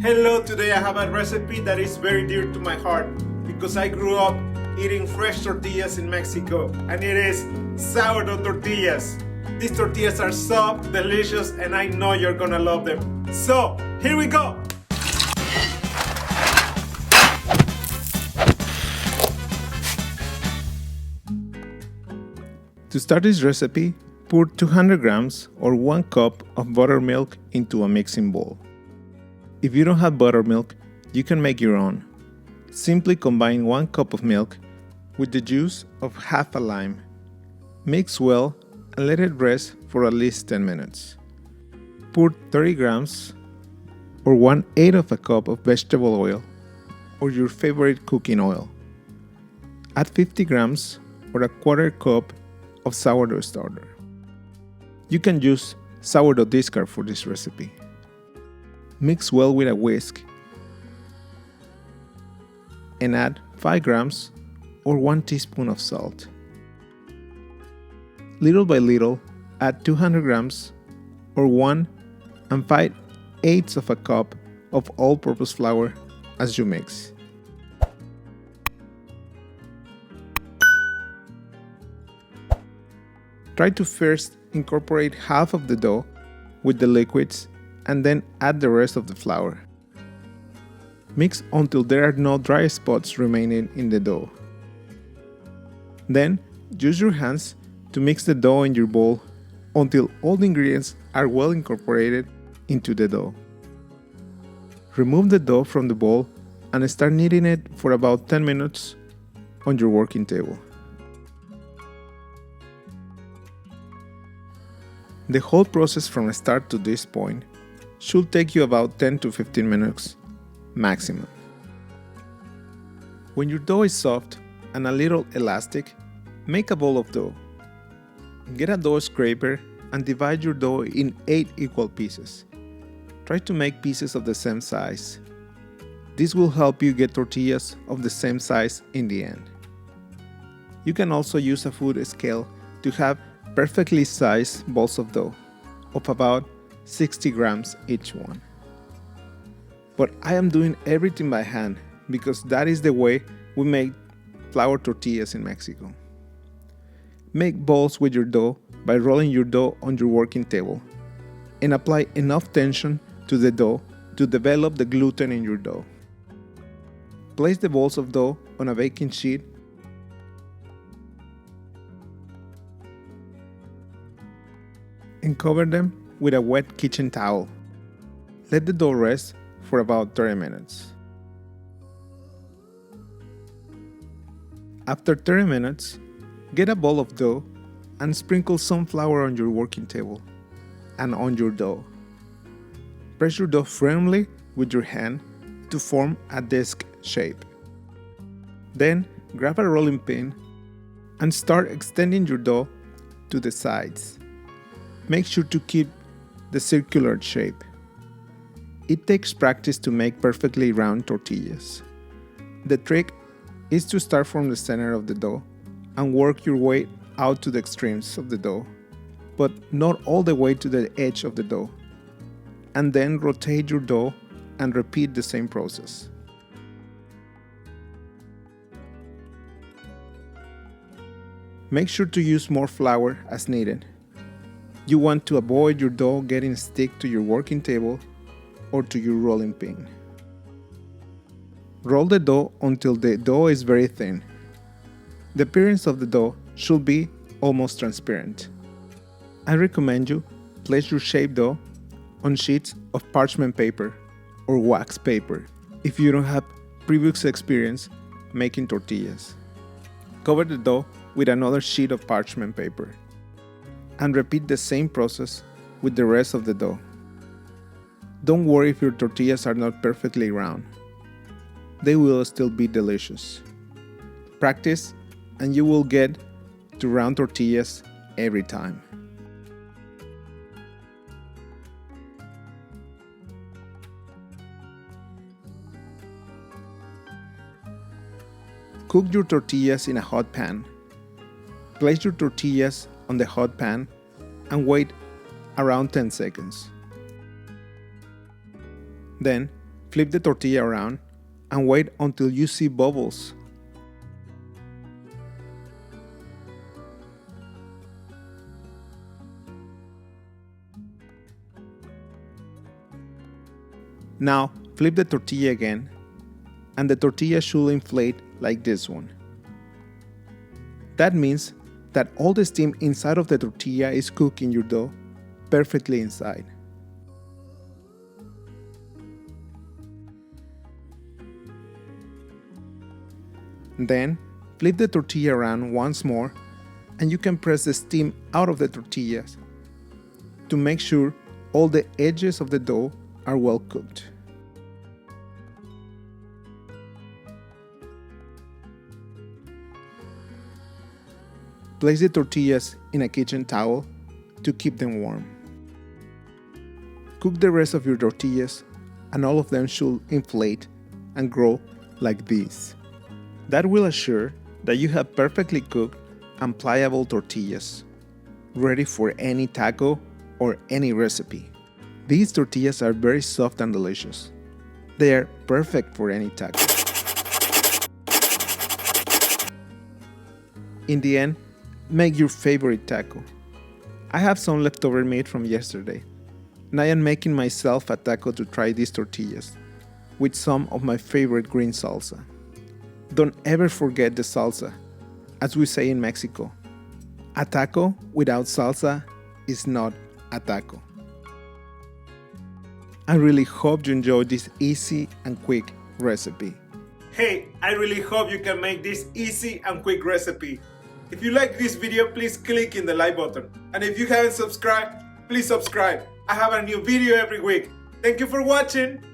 Hello, today I have a recipe that is very dear to my heart because I grew up eating fresh tortillas in Mexico, and it is sourdough tortillas. These tortillas are soft, delicious, and I know you're gonna love them. So, here we go! To start this recipe, pour 200 grams or 1 cup of buttermilk into a mixing bowl. If you don't have buttermilk, you can make your own. Simply combine 1 cup of milk with the juice of half a lime. Mix well and let it rest for at least 10 minutes. Pour 30 grams or 1/8 of a cup of vegetable oil or your favorite cooking oil. Add 50 grams or a quarter cup of sourdough starter. You can use sourdough discard for this recipe. Mix well with a whisk and add 5 grams or 1 teaspoon of salt. Little by little, add 200 grams or 1 5/8 of a cup of all-purpose flour as you mix. Try to first incorporate half of the dough with the liquids and then add the rest of the flour. Mix until there are no dry spots remaining in the dough. Then, use your hands to mix the dough in your bowl until all the ingredients are well incorporated into the dough. Remove the dough from the bowl and start kneading it for about 10 minutes on your working table. The whole process from start to this point should take you about 10 to 15 minutes maximum. When your dough is soft and a little elastic, make a bowl of dough. Get a dough scraper and divide your dough in 8 equal pieces. Try to make pieces of the same size. This will help you get tortillas of the same size in the end. You can also use a food scale to have perfectly sized balls of dough of about 60 grams each one. But I am doing everything by hand because that is the way we make flour tortillas in Mexico. Make balls with your dough by rolling your dough on your working table and apply enough tension to the dough to develop the gluten in your dough. Place the balls of dough on a baking sheet and cover them with a wet kitchen towel. Let the dough rest for about 30 minutes. After 30 minutes, get a bowl of dough and sprinkle some flour on your working table and on your dough. Press your dough firmly with your hand to form a disc shape. Then grab a rolling pin and start extending your dough to the sides. Make sure to keep the circular shape. It takes practice to make perfectly round tortillas. The trick is to start from the center of the dough and work your way out to the extremes of the dough, but not all the way to the edge of the dough. And then rotate your dough and repeat the same process. Make sure to use more flour as needed. You want to avoid your dough getting stick to your working table or to your rolling pin. Roll the dough until the dough is very thin. The appearance of the dough should be almost transparent. I recommend you place your shaped dough on sheets of parchment paper or wax paper if you don't have previous experience making tortillas. Cover the dough with another sheet of parchment paper and repeat the same process with the rest of the dough. Don't worry if your tortillas are not perfectly round. They will still be delicious. Practice and you will get to round tortillas every time. Cook your tortillas in a hot pan. Place your tortillas on the hot pan and wait around 10 seconds. Then Flip the tortilla around and wait until you see bubbles. Now flip the tortilla again, and the tortilla should inflate like this one. That means that all the steam inside of the tortilla is cooking your dough perfectly inside. Then flip the tortilla around once more, and you can press the steam out of the tortillas to make sure all the edges of the dough are well cooked. Place the tortillas in a kitchen towel to keep them warm. Cook the rest of your tortillas, and all of them should inflate and grow like this. That will assure that you have perfectly cooked and pliable tortillas, ready for any taco or any recipe. These tortillas are very soft and delicious. They are perfect for any taco. In the end, make your favorite taco. I have some leftover meat from yesterday, and I am making myself a taco to try these tortillas with some of my favorite green salsa. Don't ever forget the salsa. As we say in Mexico, a taco without salsa is not a taco. I really hope you enjoyed this easy and quick recipe. Hey, I really hope you can make this easy and quick recipe. If you like this video, please click in the like button. And if you haven't subscribed, please subscribe. I have a new video every week. Thank you for watching.